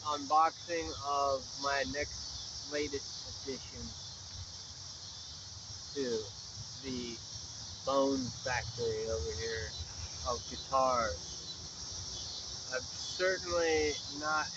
unboxing of my latest addition to the Bones Factory over here of guitars. It's certainly not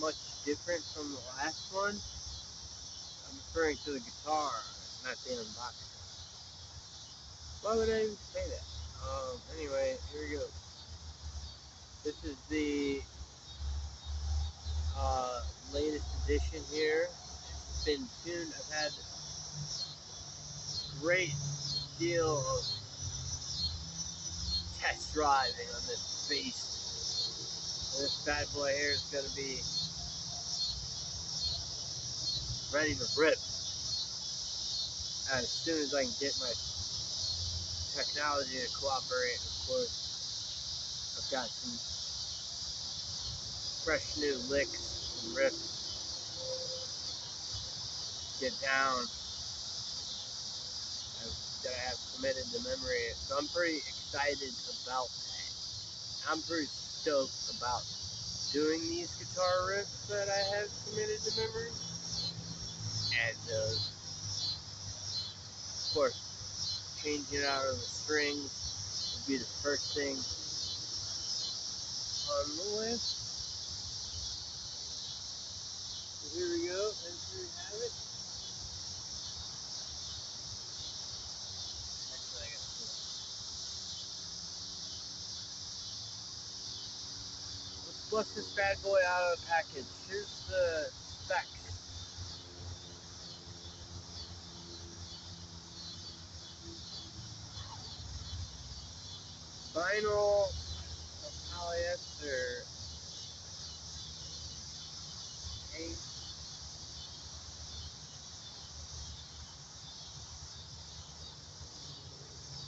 much different from the last one. I'm referring to the guitar, not the unboxing. Why would I even say that? Anyway, here we go. This is the latest edition here. It's been tuned. I've had a great deal of test driving on this beast. And this bad boy here is going to be ready to rip as soon as I can get my technology to cooperate. Of course, I've got some fresh new licks and riffs to get down that I have committed to memory. So I'm pretty excited about that. I'm pretty stoked about doing these guitar riffs that I have committed to memory. And of course, changing out of the strings would be the first thing on the list. So here we go, and here we have it. Actually, I got two. Let's bust this bad boy out of the package. Here's the specs. Vinyl of polyester tape.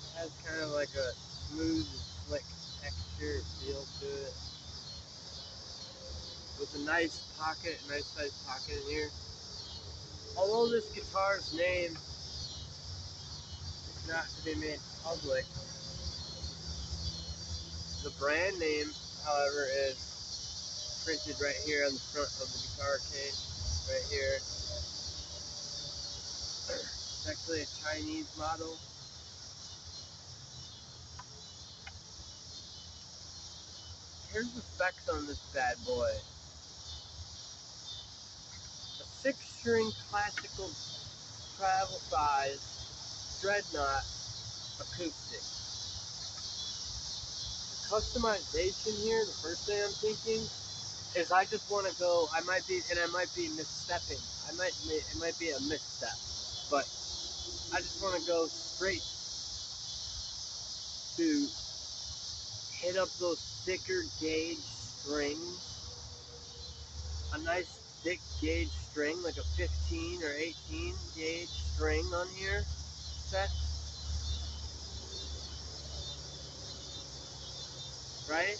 It has kind of like a smooth, slick texture feel to it. With a nice sized pocket in here. Although this guitar's name is not to be made public, the brand name, however, is printed right here on the front of the guitar case, right here. It's actually a Chinese model. Here's the specs on this bad boy. A 6-string classical travel size Dreadnought acoustic. The customization here, the first thing I'm thinking is I just want to go. I might be misstepping. It might be a misstep, but I just want to go straight to hit up those thicker gauge strings. A nice thick gauge string, like a 15 or 18 gauge string on here set. Right?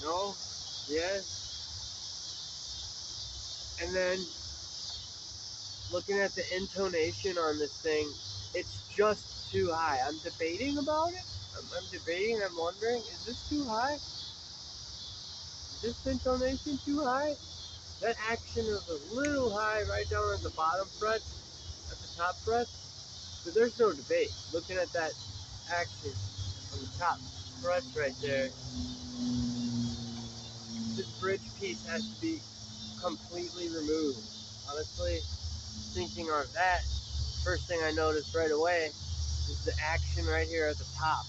No? Yes? And then looking at the intonation on this thing, it's just too high. I'm debating about it. I'm wondering, is this too high? Is this intonation too high? That action is a little high right down at the bottom fret, at the top fret. So there's no debate. Looking at that action on the top frets right there, this bridge piece has to be completely removed. Honestly, thinking on that, first thing I noticed right away is the action right here at the top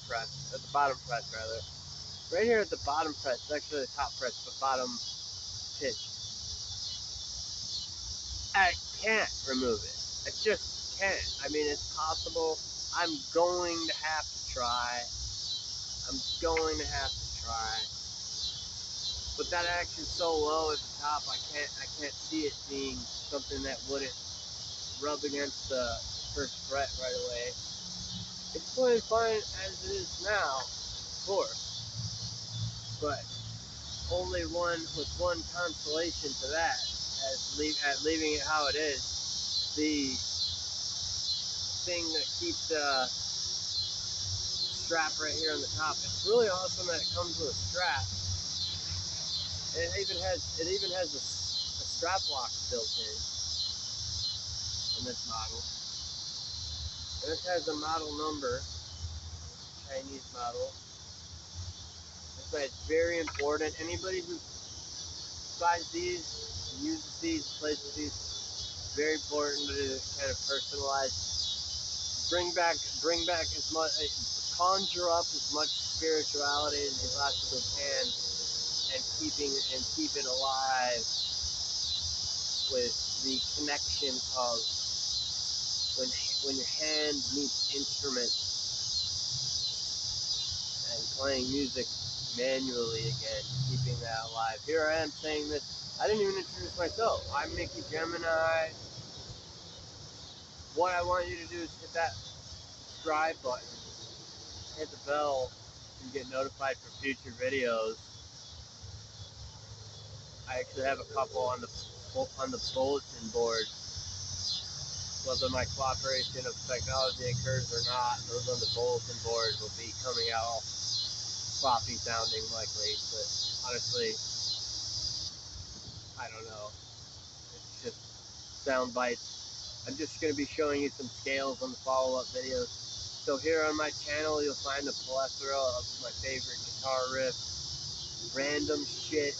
fret, at the bottom fret rather. Right here at the bottom fret, it's actually the top fret, but bottom pitch. I can't remove it. I just can't. I mean, it's possible. I'm going to have to try. But that action's so low at the top, I can't see it being something that wouldn't rub against the first fret right away. It's playing fine as it is now, of course, but only with one consolation to that, at leaving it how it is. The thing that keeps strap right here on the top. It's really awesome that it comes with a strap. And it even has a strap lock built in this model. And this has a model number, Chinese model. That's why it's very important. Anybody who buys these, uses these, plays with these, very important to kind of personalize. Bring back as much, conjure up as much spirituality as you possibly can, and keep it alive with the connection of when your hand meets instrument and playing music manually again, keeping that alive. Here I am saying this. I didn't even introduce myself. I'm mickeygemineye. What I want you to do is hit that subscribe button, hit the bell, and get notified for future videos. I actually have a couple on the bulletin board. Whether my cooperation of technology occurs or not, those on the bulletin board will be coming out all sloppy sounding likely, but honestly, I don't know. It's just sound bites. I'm just going to be showing you some scales on the follow-up videos. So here on my channel, you'll find a plethora of my favorite guitar riffs, random shit,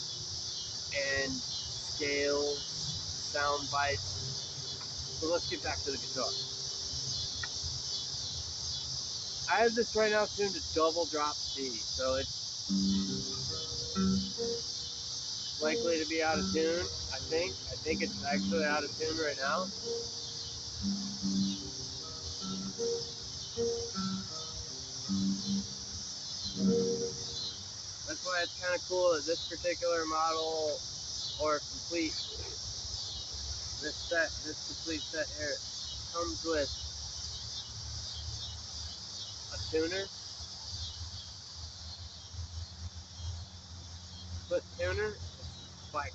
and scales, sound bites. So let's get back to the guitar. I have this right now tuned to double drop C, so it's likely to be out of tune, I think. I think it's actually out of tune right now. That's why it's kind of cool that this particular model, or complete, this complete set here, comes with a tuner, split tuner, like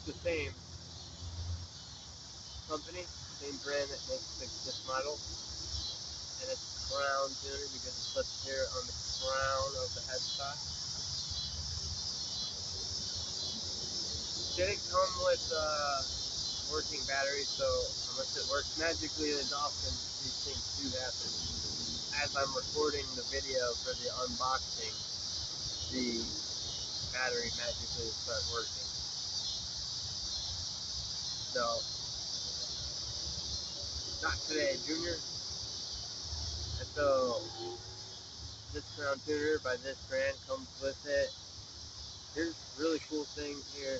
the same company, same brand that makes this model, and it's a crown tuner because it puts here on the crown of the headstock. Didn't come with working batteries, so unless it works magically as often, these things do happen. As I'm recording the video for the unboxing, the battery magically will start working. So, not today, Junior. And so, this crown tuner by this brand comes with it. Here's a really cool thing here.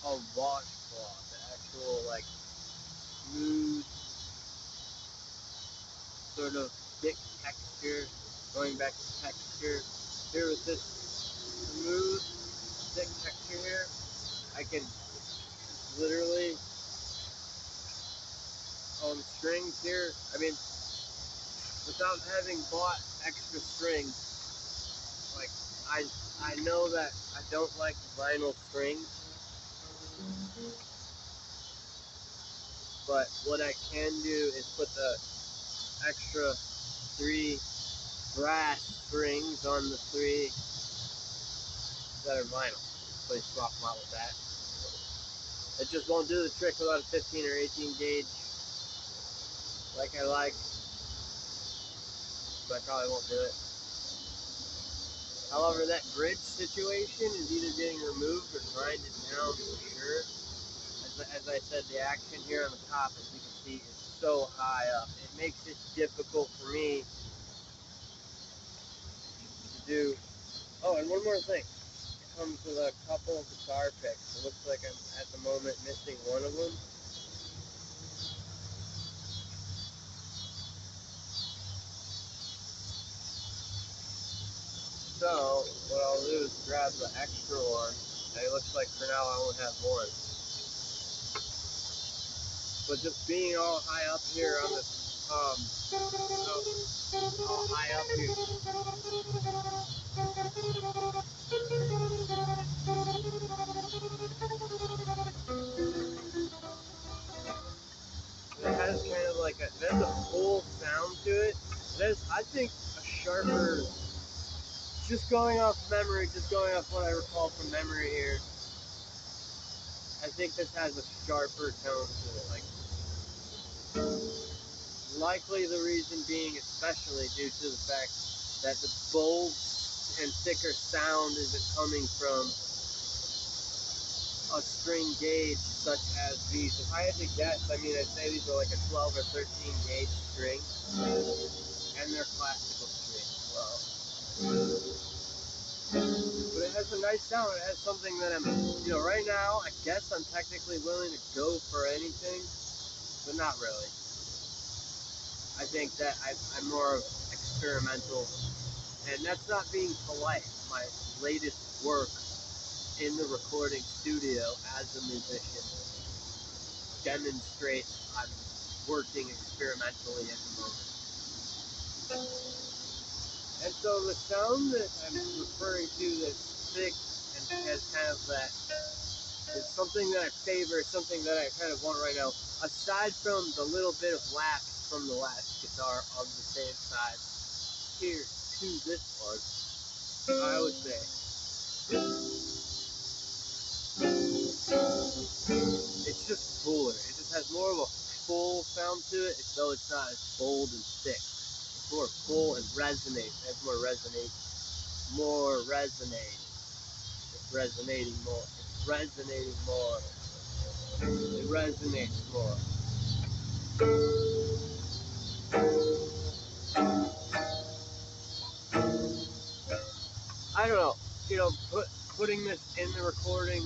A washcloth, the actual like smooth sort of thick texture, going back to texture. Here with this smooth thick texture here, I can literally on strings here, I mean, without having bought extra strings, like I know that I don't like vinyl strings. But what I can do is put the extra 3 brass strings on the 3 that are vinyl. So you swap them out with that. It just won't do the trick without a 15 or 18 gauge like I like. So I probably won't do it. However, that bridge situation is either getting removed or grinded down for sure. As I said, the action here on the top, as you can see, is so high up. It makes it difficult for me to do. Oh, and one more thing. It comes with a couple of guitar picks. It looks like I'm at the moment missing one of them. So, what I'll do is grab the extra one. And it looks like for now I only have one. But just being all high up here on this, all high up here. It has kind of like it has a full sound to it. This, I think, a sharper, just going off memory, just going off what I recall from memory here, I think this has a sharper tone to it. Like, likely the reason being especially due to the fact that the bold and thicker sound isn't coming from a string gauge such as these. If I had to guess, I mean, I'd say these are like a 12 or 13 gauge string, and they're classical strings as well. But it has a nice sound. It has something that I'm, right now, I guess I'm technically willing to go for anything, but not really. I think that I'm more of experimental, and that's not being polite. My latest work in the recording studio as a musician demonstrates I'm working experimentally at the moment. And so the sound that I'm referring to that's thick and has kind of that, it's something that I favor, something that I kind of want right now, aside from the little bit of lapse from the last guitar of the same size here to this one, I would say it's just fuller. It just has more of a full sound to it, though it's not as bold and thick. It's more full and resonate. It has more resonate. It's resonating more. It's resonating more. It resonates more. I don't know. Putting this in the recording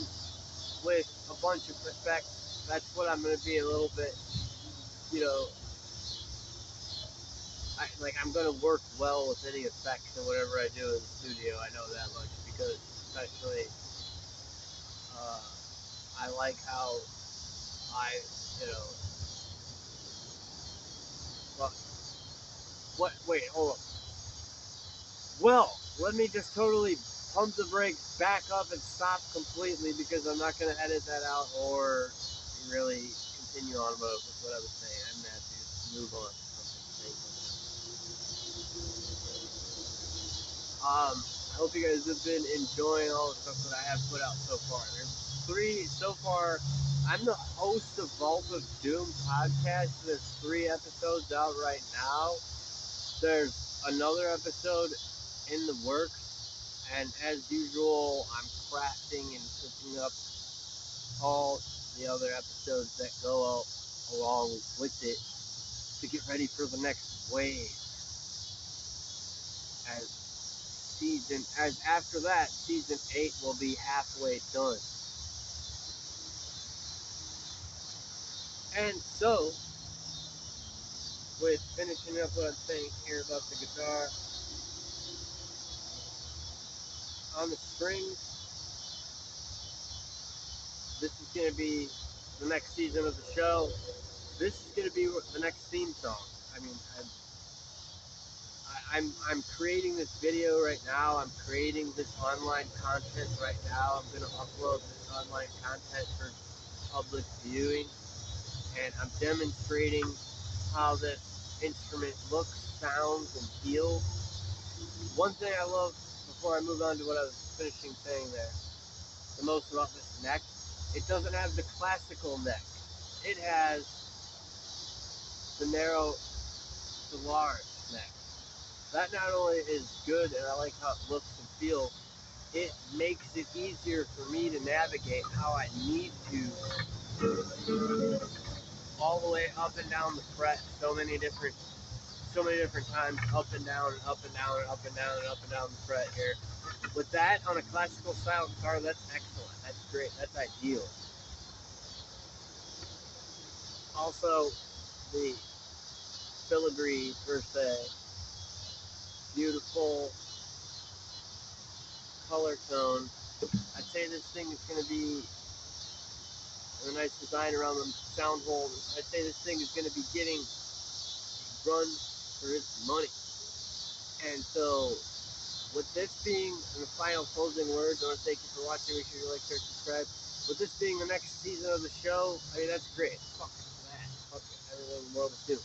with a bunch of effects, that's what I'm going to be a little bit, I'm going to work well with any effects and whatever I do in the studio. I know that much because especially I like how wait, hold on. Well, let me just totally pump the brakes back up and stop completely because I'm not going to edit that out or really continue on with what I was saying. I'm going to have to just move on to something. I hope you guys have been enjoying all the stuff that I have put out so far. There's 3 so far. I'm the host of Vault of Doom podcast. There's 3 episodes out right now. There's another episode in the works, and as usual, I'm crafting and cooking up all the other episodes that go out along with it to get ready for the next wave. As after that, season 8 will be halfway done. And so, with finishing up what I'm saying here about the guitar, on the strings, this is going to be the next season of the show. This is going to be the next theme song. I mean, I'm creating this video right now. I'm creating this online content right now. I'm going to upload this online content for public viewing, and I'm demonstrating how this instrument looks, sounds, and feels. One thing I love, before I move on to what I was finishing saying there, the most about this neck, it doesn't have the classical neck. It has the narrow to large neck. That not only is good, and I like how it looks and feels, it makes it easier for me to navigate how I need to all the way up and down the fret so many different times, up and down and up and down and up and down and up and down the fret here. With that on a classical style guitar, that's excellent. That's great. That's ideal. Also, the filigree per se, beautiful color tone. I'd say this thing is going to be a nice design around the sound hole. I'd say this thing is going to be getting run for its money. And so, with this being the final closing words, I want to thank you for watching. Make sure you like, share, subscribe. With this being the next season of the show, I mean, that's great. Fuck that. Fuck it. Everything in the world is new.